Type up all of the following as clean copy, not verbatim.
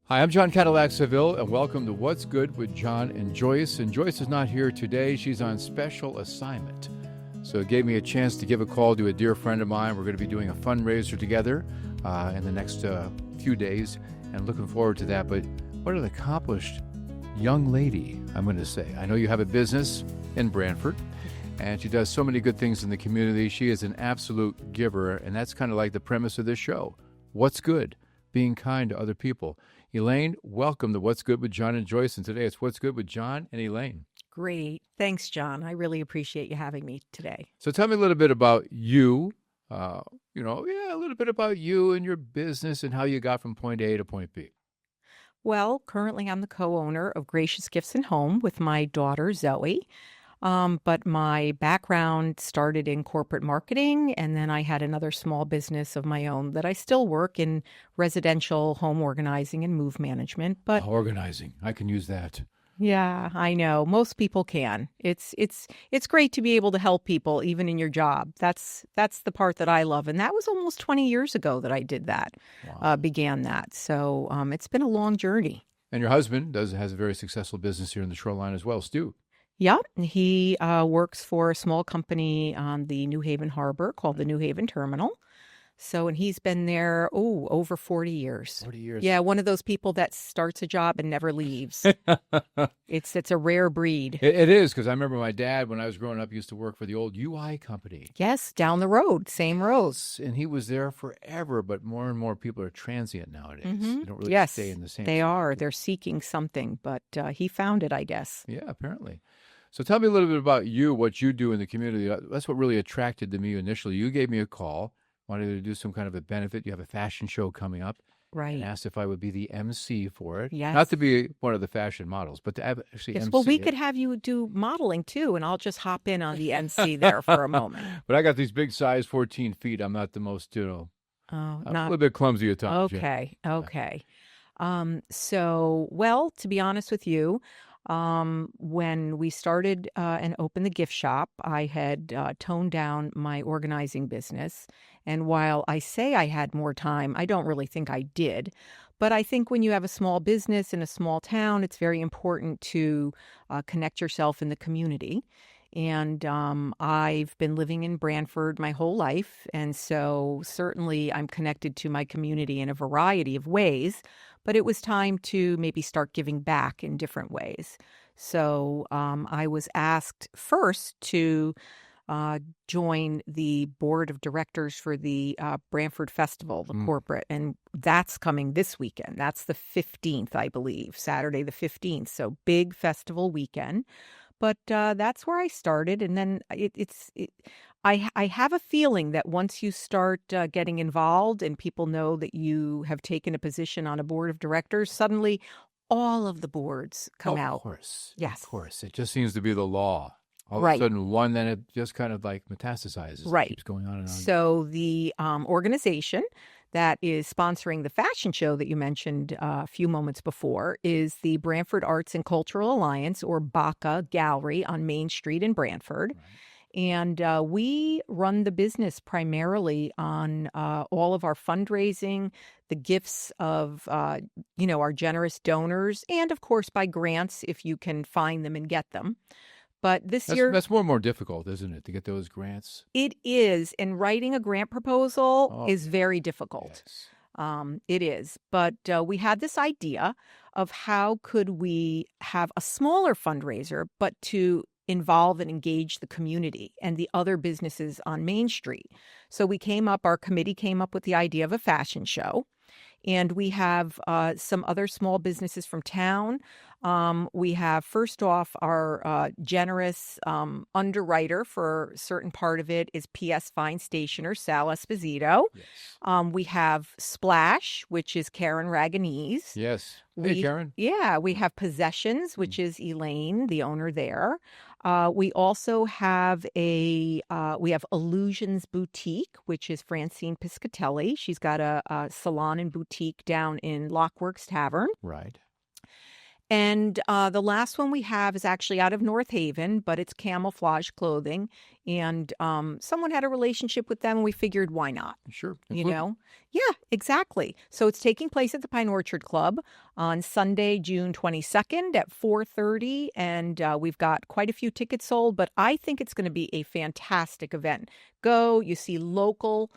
Hi, I'm John Cadillac Seville, and welcome to What's Good with John and Joyce. And Joyce is not here today. She's on special assignment. So it gave me a chance to give a call to a dear friend of mine. We're going to be doing a fundraiser together in the next few days, and looking forward to that. But what an accomplished young lady, I'm going to say. I know you have a business in Brantford, and she does so many good things in the community. She is an absolute giver, and that's kind of like the premise of this show. What's good? Being kind to other people. Elaine, welcome to What's Good with John and Joyce, and today it's What's Good with John and Elaine. Great. Thanks, John. I really appreciate you having me today. So tell me a little bit about you, a little bit about you and your business and how you got from point A to point B. Well, currently I'm the co-owner of Gracious Gifts and Home with my daughter, Zoe. But my background started in corporate marketing, and then I had another small business of my own that I still work in residential home organizing and move management. But Organizing, I can use that. yeah, I know most people can. It's great to be able to help people even in your job. That's the part that I love, and that was almost 20 years ago that I did that, began that. So it's been a long journey. And your husband has a very successful business here in the Shoreline as well, Stu. Yep. He works for a small company on the New Haven Harbor called the New Haven Terminal. And he's been there, over 40 years. 40 years. Yeah, one of those people that starts a job and never leaves. It's a rare breed. It is, because I remember my dad, when I was growing up, used to work for the old UI company. Yes, down the road, same road. And he was there forever, but more and more people are transient nowadays. Mm-hmm. They don't really stay in the same They spot. are. They're seeking something, but he found it, I guess. Yeah, apparently. So tell me a little bit about you, what you do in the community. That's what really attracted to me initially. You gave me a call, wanted to do some kind of a benefit. You have a fashion show coming up. Right. And asked if I would be the MC for it. Yes. Not to be one of the fashion models, but to actually MC Well, we it. could have you do modeling too, and I'll just hop in on the MC there for a moment. But I got these big size, 14 feet. I'm not the most, I'm a little bit clumsy at times. Okay. Well, to be honest with you, when we started and opened the gift shop, I had toned down my organizing business. And while I say I had more time, I don't really think I did. But I think when you have a small business in a small town, it's very important to connect yourself in the community. And I've been living in Brantford my whole life. And so certainly I'm connected to my community in a variety of ways. But it was time to maybe start giving back in different ways. So I was asked first to join the board of directors for the Brantford Festival, the corporate. And that's coming this weekend. That's the 15th, I believe, Saturday the 15th. So big festival weekend. But that's where I started. And then I have a feeling that once you start getting involved and people know that you have taken a position on a board of directors, suddenly all of the boards come out. Of course. Yes. Of course. It just seems to be the law. All Right. of a sudden, one, then it just kind of like metastasizes. Right. It keeps going on and on. So the organization that is sponsoring the fashion show that you mentioned a few moments before is the Brantford Arts and Cultural Alliance, or BACA Gallery on Main Street in Brantford. Right. And we run the business primarily on all of our fundraising, the gifts of, our generous donors, and of course by grants if you can find them and get them. But this year... That's more and more difficult, isn't it, to get those grants? It is. And writing a grant proposal is very difficult. Yes. It is. But we had this idea of how could we have a smaller fundraiser, but to involve and engage the community and the other businesses on Main Street. So our committee came up with the idea of a fashion show. And we have some other small businesses from town. We have, first off, our generous underwriter for a certain part of it is PS Fine Stationer, Sal Esposito. Yes. We have Splash, which is Karen Raganese. Yes. Hey, Karen. Yeah, we have Possessions, which is Elaine, the owner there. We also have we have Illusions Boutique, which is Francine Piscatelli. She's got a salon and boutique down in Lockworks Tavern. Right. And the last one we have is actually out of North Haven, but it's camouflage clothing. And someone had a relationship with them, and we figured, why not? Sure. You know? Yeah, exactly. So it's taking place at the Pine Orchard Club on Sunday, June 22nd at 4:30, and we've got quite a few tickets sold, but I think it's going to be a fantastic event. Go, you see local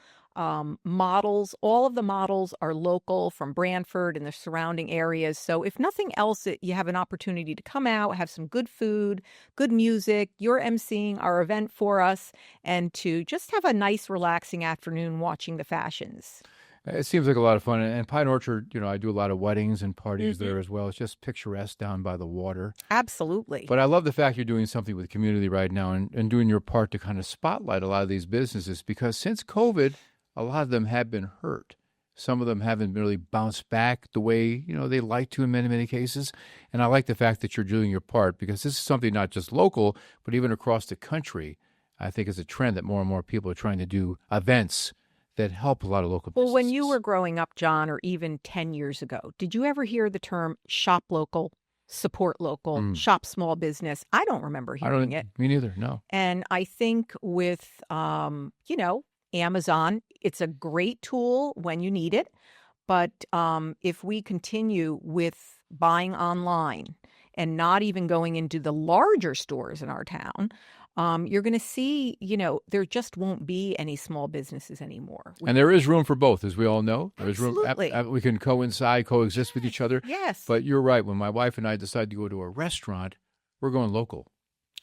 models. All of the models are local from Branford and the surrounding areas. So if nothing else, you have an opportunity to come out, have some good food, good music. You're emceeing our event for us, and to just have a nice, relaxing afternoon watching the fashions. It seems like a lot of fun. And Pine Orchard, I do a lot of weddings and parties there Mhm. as well. It's just picturesque down by the water. Absolutely. But I love the fact you're doing something with the community right now and doing your part to kind of spotlight a lot of these businesses, because since COVID, a lot of them have been hurt. Some of them haven't really bounced back the way, they like to in many, many cases. And I like the fact that you're doing your part, because this is something not just local, but even across the country. I think it's a trend that more and more people are trying to do events that help a lot of local Well, when you businesses. were growing up, John, or even 10 years ago, did you ever hear the term shop local, support local, Mm. shop small business? I don't remember I hearing don't, it. me neither, no. And I think with, Amazon, it's a great tool when you need it. But if we continue with buying online and not even going into the larger stores in our town, you're going to see, there just won't be any small businesses anymore. And there is room for both, as we all know. There is room. Absolutely. We can coexist with each other. Yes. But you're right. When my wife and I decide to go to a restaurant, we're going local.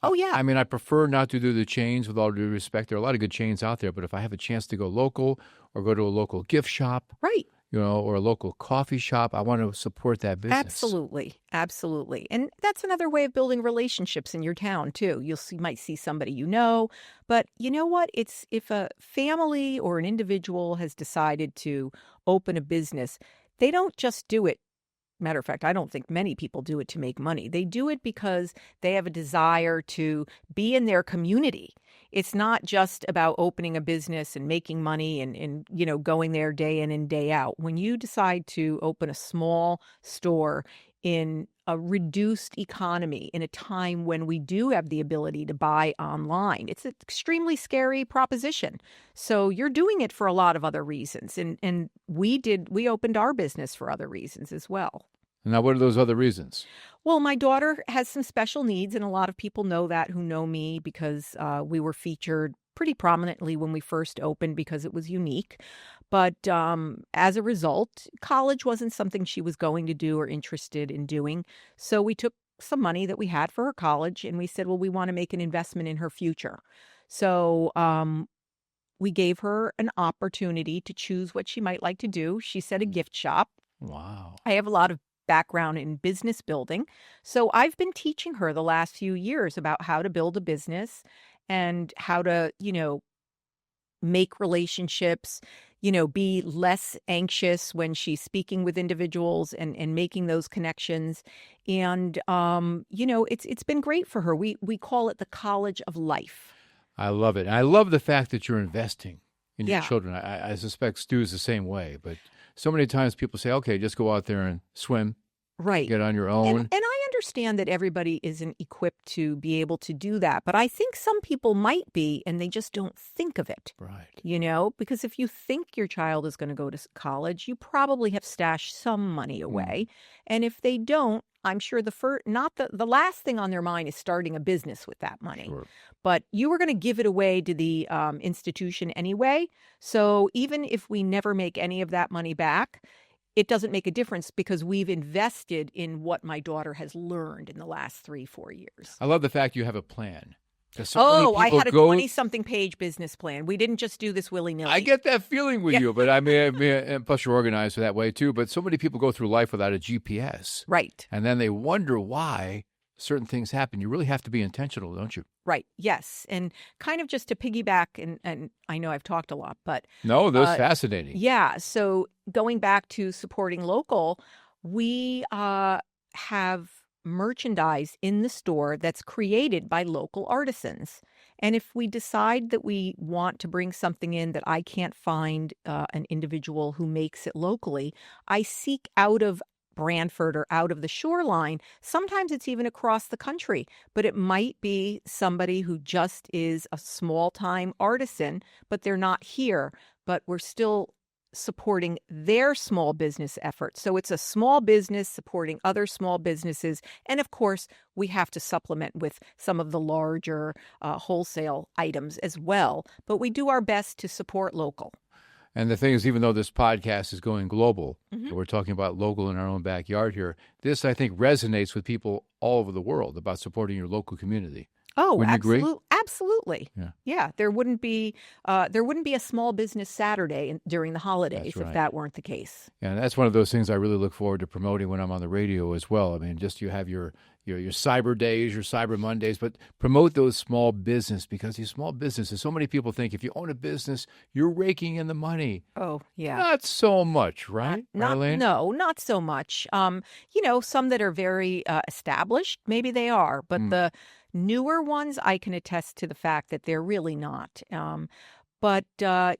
Oh, yeah. I mean, I prefer not to do the chains, with all due respect. There are a lot of good chains out there, but if I have a chance to go local or go to a local gift shop, Right. or a local coffee shop, I want to support that business. Absolutely. Absolutely. And that's another way of building relationships in your town, too. Might see somebody you know, but you know what? It's if a family or an individual has decided to open a business, they don't just do it. Matter of fact, I don't think many people do it to make money. They do it because they have a desire to be in their community. It's not just about opening a business and making money and going there day in and day out. When you decide to open a small store in a reduced economy, in a time when we do have the ability to buy online, it's an extremely scary proposition. So you're doing it for a lot of other reasons. And we opened our business for other reasons as well. Now, what are those other reasons? Well, my daughter has some special needs, and a lot of people know that who know me because we were featured pretty prominently when we first opened because it was unique. But as a result, college wasn't something she was going to do or interested in doing. So we took some money that we had for her college and we said, well, we want to make an investment in her future. So we gave her an opportunity to choose what she might like to do. She said a gift shop. Wow. I have a lot of background in business building. So I've been teaching her the last few years about how to build a business and how to, make relationships, be less anxious when she's speaking with individuals and making those connections. And, it's been great for her. We call it the college of life. I love it. And I love the fact that you're investing in your Yeah. children. I suspect Stu is the same way, but so many times people say, okay, just go out there and swim, Right. get on your And own. and I understand that everybody isn't equipped to be able to do that, but I think some people might be, and they just don't think of it. Right. Because if you think your child is going to go to college, you probably have stashed some money away. And if they don't, I'm sure the last thing on their mind is starting a business with that money. Sure. But you were going to give it away to the institution anyway. So even if we never make any of that money back, it doesn't make a difference because we've invested in what my daughter has learned in the last 3-4 years. I love the fact you have a plan. 'Cause so many I people had a go- 20-something page business plan. We didn't just do this willy-nilly. I get that feeling with Yeah. you, but I mean, and plus you're organized that way too. But so many people go through life without a GPS, Right. and then they wonder why certain things happen. You really have to be intentional, don't you? Right. Yes. And kind of just to piggyback, and I know I've talked a lot, but No, that's fascinating. yeah. So going back to supporting local, we have merchandise in the store that's created by local artisans. And if we decide that we want to bring something in that I can't find an individual who makes it locally, I seek out of Brantford or out of the shoreline. Sometimes it's even across the country, but it might be somebody who just is a small-time artisan, but they're not here, but we're still supporting their small business efforts. So it's a small business supporting other small businesses. And of course, we have to supplement with some of the larger wholesale items as well. But we do our best to support local. And the thing is, even though this podcast is going global, and we're talking about local in our own backyard here, this, I think, resonates with people all over the world about supporting your local community. Oh, Wouldn't you agree? Absolutely. Yeah. There wouldn't be a small business Saturday during the holidays if that weren't the case. Yeah, and that's one of those things I really look forward to promoting when I'm on the radio as well. I mean, just you have your Cyber Days, your Cyber Mondays, but promote those small business, because these small businesses, so many people think if you own a business, you're raking in the money. Oh, yeah. Not so much, right? Elaine? No, not so much. Some that are very established, maybe they are, but the newer ones, I can attest to the fact that they're really not. But I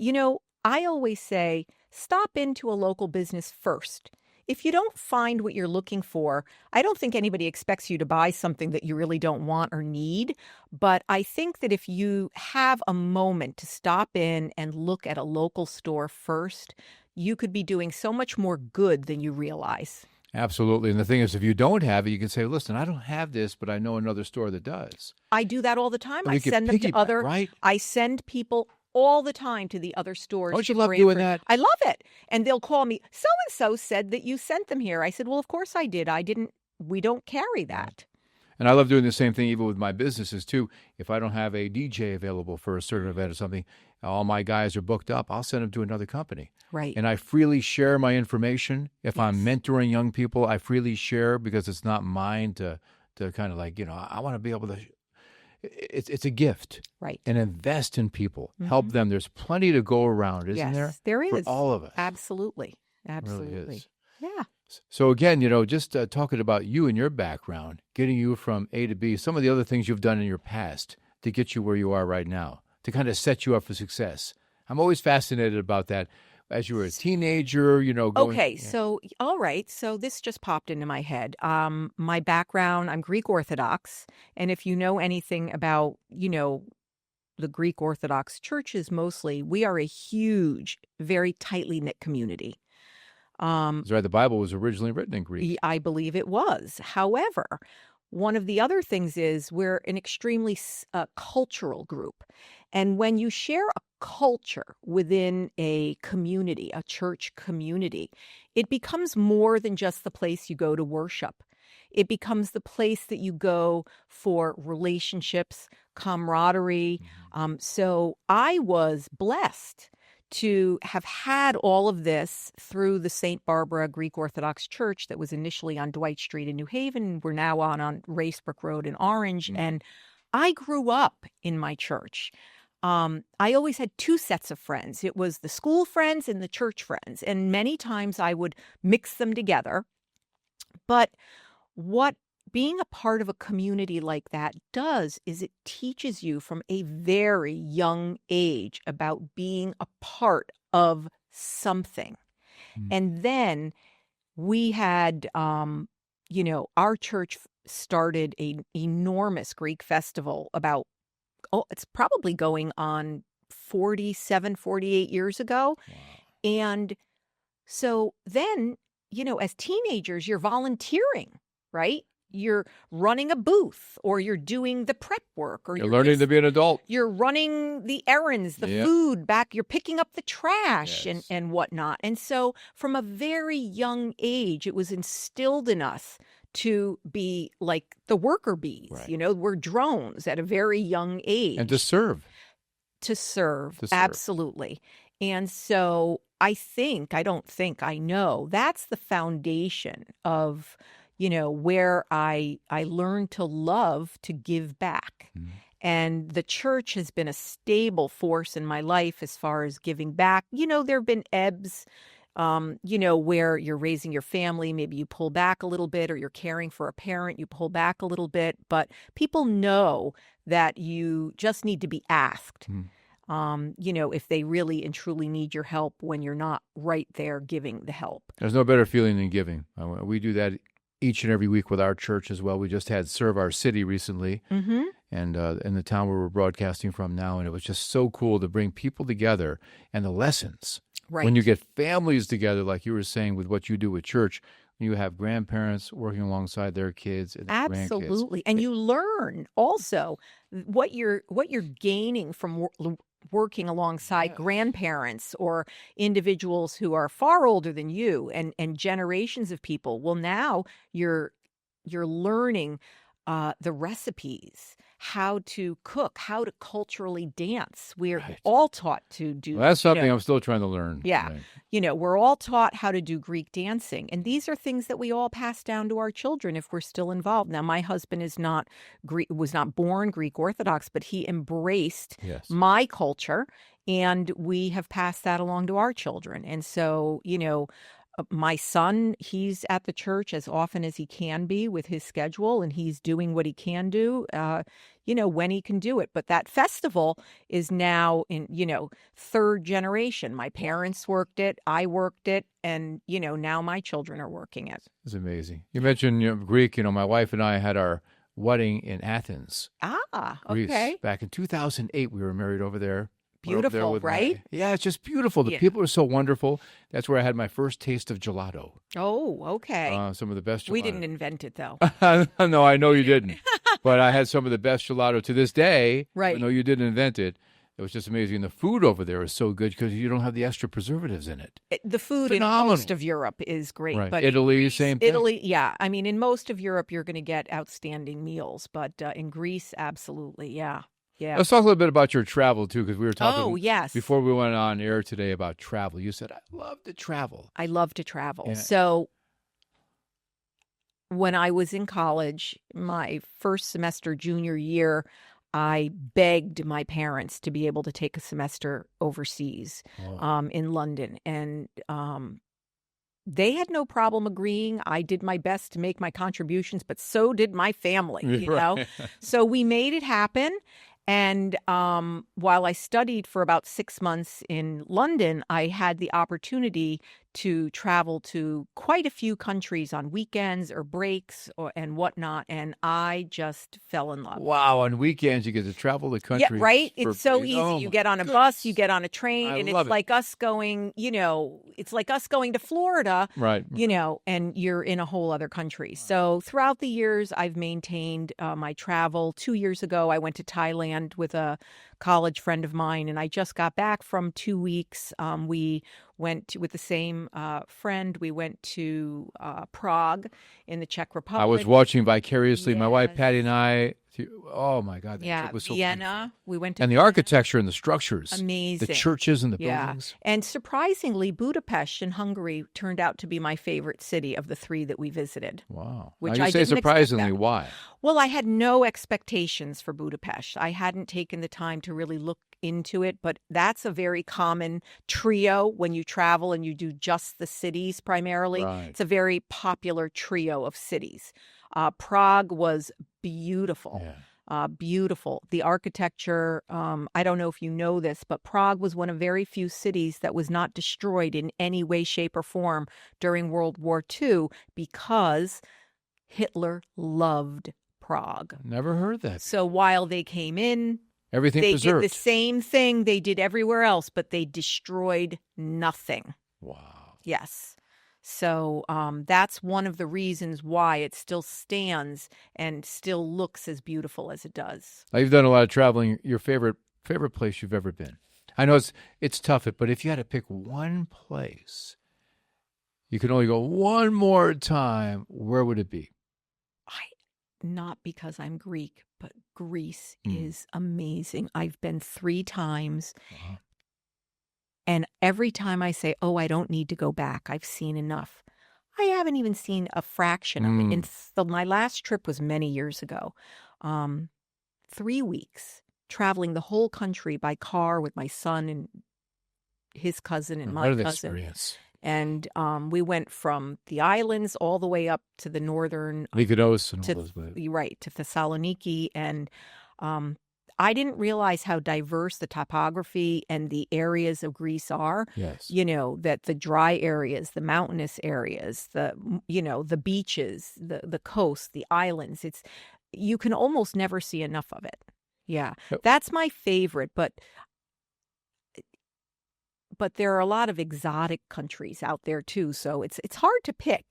always say, stop into a local business first. If you don't find what you're looking for, I don't think anybody expects you to buy something that you really don't want or need. But I think that if you have a moment to stop in and look at a local store first, you could be doing so much more good than you realize. Absolutely. And the thing is, if you don't have it, you can say, listen, I don't have this, but I know another store that does. I do that all the time. Well, I send them to other, right? I send people all the time to the other stores. Don't you love doing that? I love it. And they'll call me, so-and-so said that you sent them here. I said, well, of course I did. We don't carry that. And I love doing the same thing even with my businesses, too. If I don't have a DJ available for a certain event or something, all my guys are booked up, I'll send them to another company. Right. And I freely share my information. If I'm mentoring young people, I freely share, because it's not mine to kind of like, I want to be able to, it's a gift. Right. And invest in people. Help them. There's plenty to go around, isn't there? Yes, there is. For all of us. Absolutely. Absolutely. It really is. Yeah. So again, just talking about you and your background, getting you from A to B, some of the other things you've done in your past to get you where you are right now, to kind of set you up for success. I'm always fascinated about that. As you were a teenager, going... Okay, so, all right. So this just popped into my head. My background, I'm Greek Orthodox. And if you know anything about, the Greek Orthodox churches mostly, we are a huge, very tightly knit community. That's right. The Bible was originally written in Greek. I believe it was. However, one of the other things is we're an extremely cultural group. And when you share a culture within a community, a church community, it becomes more than just the place you go to worship. It becomes the place that you go for relationships, camaraderie. So I was blessed to have had all of this through the St. Barbara Greek Orthodox Church that was initially on Dwight Street in New Haven. We're now on Racebrook Road in Orange. And I grew up in my church. I always had two sets of friends. It was the school friends and the church friends. And many times I would mix them together. But what being a part of a community like that does is it teaches you from a very young age about being a part of something. And then we had, our church started an enormous Greek festival about, it's probably going on 48 years ago. Wow. And so then, as teenagers, you're volunteering, right? You're running a booth, or you're doing the prep work, or you're learning to be an adult. You're running the errands, the food back, you're picking up the trash and whatnot. And so from a very young age, it was instilled in us to be like the worker bees. Right. We're drones at a very young age. And to serve. To serve. Absolutely. And so I know that's the foundation of where I learned to love to give back. And the church has been a stable force in my life as far as giving back. There have been ebbs, where you're raising your family, maybe you pull back a little bit, or you're caring for a parent, you pull back a little bit. But people know that you just need to be asked. if they really and truly need your help when you're not right there giving the help. There's no better feeling than giving. We do that each and every week with our church as well. We just had Serve Our City recently, Mm-hmm. and in the town where we're broadcasting from now, and it was just so cool to bring people together and the lessons. Right. When you get families together, like you were saying with what you do with church, you have grandparents working alongside their kids and their grandkids. Absolutely. And you learn also what you're gaining from working alongside grandparents or individuals who are far older than you and generations of people. Well, now you're learning the recipes, how to cook, how to culturally dance. We're all taught to do. Well, that's something I'm still trying to learn. Yeah. Right. We're all taught how to do Greek dancing. And these are things that we all pass down to our children if we're still involved. Now, my husband was not born Greek Orthodox, but he embraced my culture, and we have passed that along to our children. And so, my son, he's at the church as often as he can be with his schedule, and he's doing what he can do, when he can do it. But that festival is now in, third generation. My parents worked it, I worked it, and, now my children are working it. It's amazing. You mentioned Greek. My wife and I had our wedding in Athens, Greece. Okay. Back in 2008, we were married over there. Beautiful, right? Yeah, it's just beautiful. The people are so wonderful. That's where I had my first taste of gelato. Oh, okay. Some of the best gelato. We didn't invent it, though. No, I know you didn't. But I had some of the best gelato to this day. Right. Even though you didn't invent it. It was just amazing. The food over there is so good because you don't have the extra preservatives in it. The food Phenomenal. in most of Europe is great. Right. But Italy, same thing. Italy, yeah. I mean, in most of Europe, you're going to get outstanding meals. But in Greece, absolutely, yeah. Yeah. Let's talk a little bit about your travel, too, because we were talking yes. before we went on air today about travel. You said, I love to travel. I love to travel. Yeah. So when I was in college, my first semester, junior year, I begged my parents to be able to take a semester overseas in London. And they had no problem agreeing. I did my best to make my contributions, but so did my family, you know? So we made it happen. And while I studied for about 6 months in London, I had the opportunity to travel to quite a few countries on weekends or breaks and whatnot. And I just fell in love. Wow. On weekends, you get to travel the country. Yeah, right? It's so easy. Oh, you get on a bus, you get on a train, and it's like us going, it's like us going to Florida, right? And you're in a whole other country. So throughout the years, I've maintained my travel. 2 years ago, I went to Thailand with a college friend of mine, and I just got back from 2 weeks. We went with the same friend. We went to Prague in the Czech Republic. I was watching vicariously. My wife Patty and I. Oh my God! That trip was so Vienna. beautiful. We went to and the Vienna. Architecture and the structures, amazing. The churches and the buildings. And surprisingly, Budapest in Hungary turned out to be my favorite city of the 3 that we visited. Wow! Which now you I say didn't surprisingly, why? Well, I had no expectations for Budapest. I hadn't taken the time to really look into it, but that's a very common trio when you travel and you do just the cities primarily. Right. It's a very popular trio of cities. Prague was beautiful. Yeah. Beautiful. The architecture, I don't know if you know this, but Prague was one of very few cities that was not destroyed in any way, shape, or form during World War II because Hitler loved Prague. Never heard that. So while they came in, everything they preserved. did the same thing they did everywhere else, but they destroyed nothing. Wow. Yes. So that's one of the reasons why it still stands and still looks as beautiful as it does. Now, you've done a lot of traveling. Your favorite place you've ever been? I know it's tough, but if you had to pick one place, you could only go one more time, where would it be? Not because I'm Greek, but Greece is amazing. I've been 3 times. Uh-huh. And every time I say, I don't need to go back, I've seen enough. I haven't even seen a fraction of it. My last trip was many years ago. 3 weeks, traveling the whole country by car with my son and his cousin and my cousin. What an experience. And we went from the islands all the way up to the northern... Mykonos and all those places. Right, to Thessaloniki. And I didn't realize how diverse the topography and the areas of Greece are. Yes. That the dry areas, the mountainous areas, the beaches, the coast, the islands, you can almost never see enough of it. Yeah. Yep. That's my favorite, but there are a lot of exotic countries out there too, so it's hard to pick,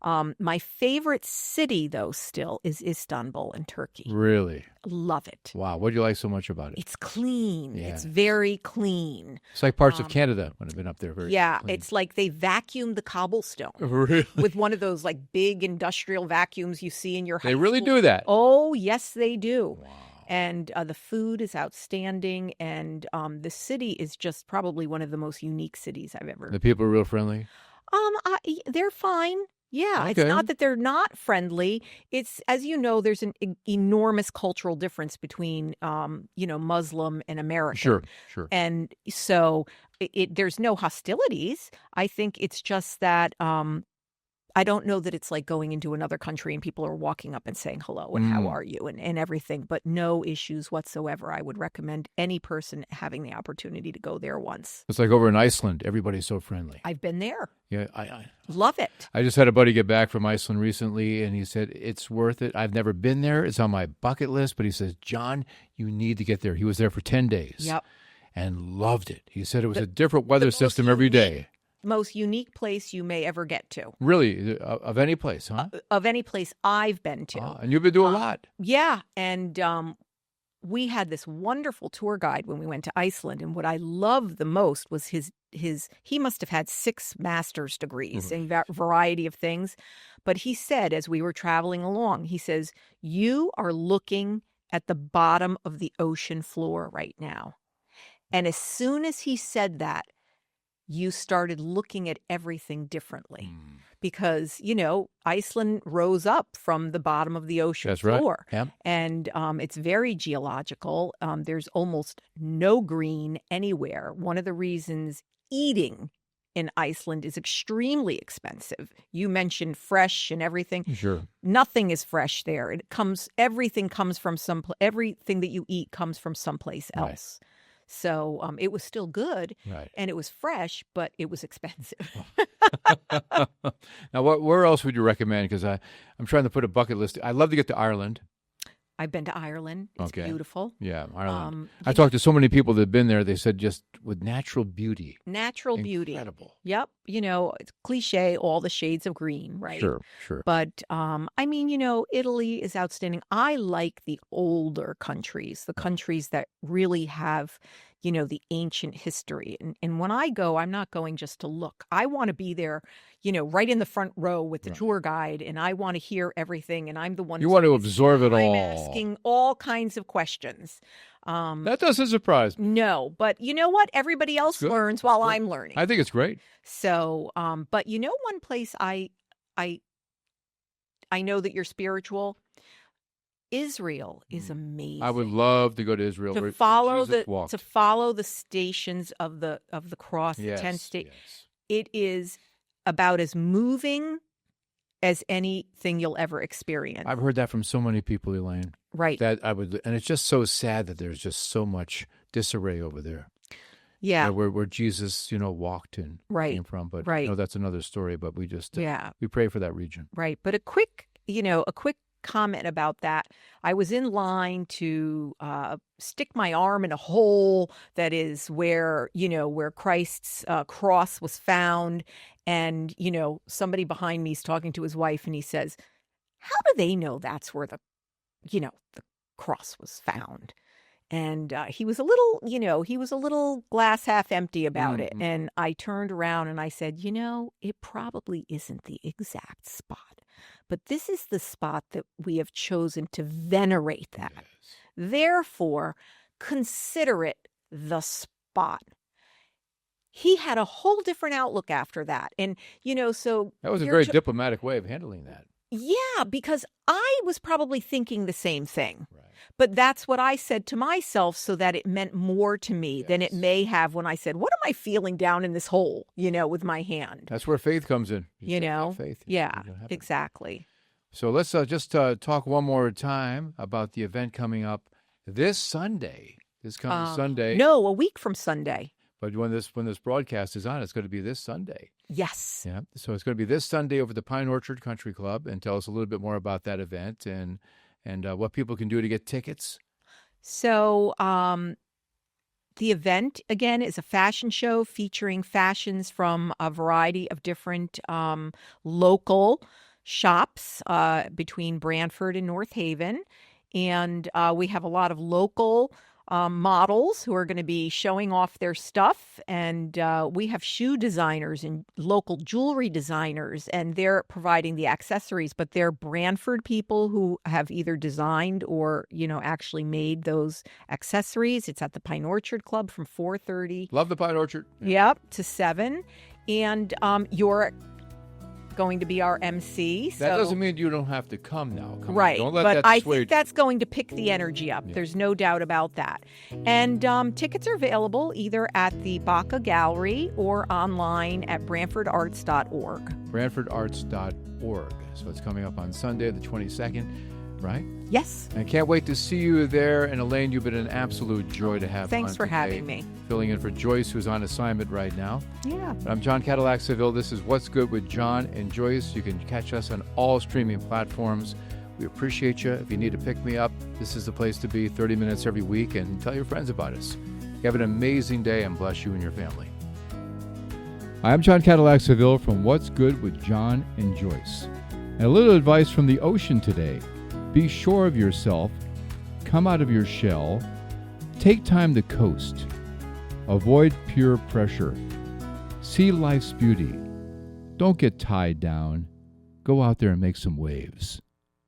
My favorite city, though, still is Istanbul in Turkey. Really? Love it. Wow. What do you like so much about it? It's clean. Yeah. It's very clean. It's like parts of Canada when I've been up there. Very clean. It's like they vacuum the cobblestone. Really? With one of those like big industrial vacuums you see in your high They really school. do that? Oh, yes, they do. Wow. And the food is outstanding, and the city is just probably one of the most unique cities I've ever. The people are real friendly? They're fine. Yeah, Okay. It's not that they're not friendly. It's, as you know, there's an enormous cultural difference between, Muslim and American. Sure. And so there's no hostilities. I think it's just that I don't know that it's like going into another country and people are walking up and saying hello and how are you and everything, but no issues whatsoever. I would recommend any person having the opportunity to go there once. It's like over in Iceland. Everybody's so friendly. I've been there. Yeah, I Love it. I just had a buddy get back from Iceland recently, and he said, it's worth it. I've never been there. It's on my bucket list, but he says, John, you need to get there. He was there for 10 days. Yep. And loved it. He said it was a different weather system every day. Most unique place you may ever get to. Really? Of any place, huh? Of any place I've been to. And you've been to a lot. Yeah. And we had this wonderful tour guide when we went to Iceland. And what I loved the most was he must have had 6 master's degrees in a variety of things. But he said, as we were traveling along, he says, you are looking at the bottom of the ocean floor right now. And as soon as he said that, you started looking at everything differently because, Iceland rose up from the bottom of the ocean floor. Right. Yep. And it's very geological. There's almost no green anywhere. One of the reasons eating in Iceland is extremely expensive. You mentioned fresh and everything. Sure. Nothing is fresh there. Everything comes from everything that you eat comes from someplace else. Right. So it was still good, right, and it was fresh, but it was expensive. Now, where else would you recommend? Because I'm trying to put a bucket list. I'd love to get to Ireland. I've been to Ireland. It's beautiful. Yeah, Ireland. I talked to so many people that have been there. They said just with natural beauty. Natural beauty. Incredible. Yep. It's cliche, all the shades of green, right? Sure. But, Italy is outstanding. I like the older countries, the countries that really have, the ancient history. And when I go, I'm not going just to look. I want to be there, right in the front row with the tour guide, and I want to hear everything, and I'm the one you want to absorb it all. I'm asking all kinds of questions. That doesn't surprise me. No, but you know what? Everybody else learns while I'm learning. I think it's great. So, but one place I know that you're spiritual. Israel is amazing. I would love to go to Israel to follow the stations of the cross, the 10 stations. Yes. It is about as moving as anything you'll ever experience. I've heard that from so many people, Elaine. Right. And it's just so sad that there's just so much disarray over there. Yeah. Where Jesus, walked and came from. But that's another story. But we just we pray for that region. Right. But a quick comment about that. I was in line to stick my arm in a hole that is where Christ's cross was found. And, somebody behind me is talking to his wife and he says, how do they know that's where the cross was found? And he was a little glass half empty about it. And I turned around and I said, it probably isn't the exact spot. But this is the spot that we have chosen to venerate that. Yes. Therefore, consider it the spot. He had a whole different outlook after that. And, so... That was a very diplomatic way of handling that. Yeah, because I was probably thinking the same thing. Right. But that's what I said to myself so that it meant more to me than it may have when I said, what am I feeling down in this hole, with my hand? That's where faith comes in. Faith. Yeah, exactly. So let's just talk one more time about the event coming up this Sunday, this coming Sunday. No, a week from Sunday. But when this broadcast is on, it's going to be this Sunday. Yes. Yeah. So it's going to be this Sunday over at the Pine Orchard Country Club. And tell us a little bit more about that event and what people can do to get tickets. So the event, again, is a fashion show featuring fashions from a variety of different local shops between Branford and North Haven. And we have a lot of local models who are going to be showing off their stuff. And we have shoe designers and local jewelry designers, and they're providing the accessories. But they're Branford people who have either designed or, actually made those accessories. It's at the Pine Orchard Club from 4:30. Love the Pine Orchard. Yep, to 7. And you're going to be our MC. That doesn't mean you don't have to come now. Right. Don't let but that I sway think that's going to pick the energy up. Yeah. There's no doubt about that. And tickets are available either at the Baca Gallery or online at BranfordArts.org. BranfordArts.org. So it's coming up on Sunday, the 22nd, right? Yes. And I can't wait to see you there. And Elaine, you've been an absolute joy to have Thanks on for today, having me. Filling in for Joyce, who's on assignment right now. Yeah. But I'm John Cadillac Seville. This is What's Good with John and Joyce. You can catch us on all streaming platforms. We appreciate you. If you need to pick me up, this is the place to be, 30 minutes every week, and tell your friends about us. Have an amazing day, and bless you and your family. I'm John Cadillac Seville from What's Good with John and Joyce. And a little advice from the ocean today. Be sure of yourself. Come out of your shell. Take time to coast. Avoid pure pressure. See life's beauty. Don't get tied down. Go out there and make some waves.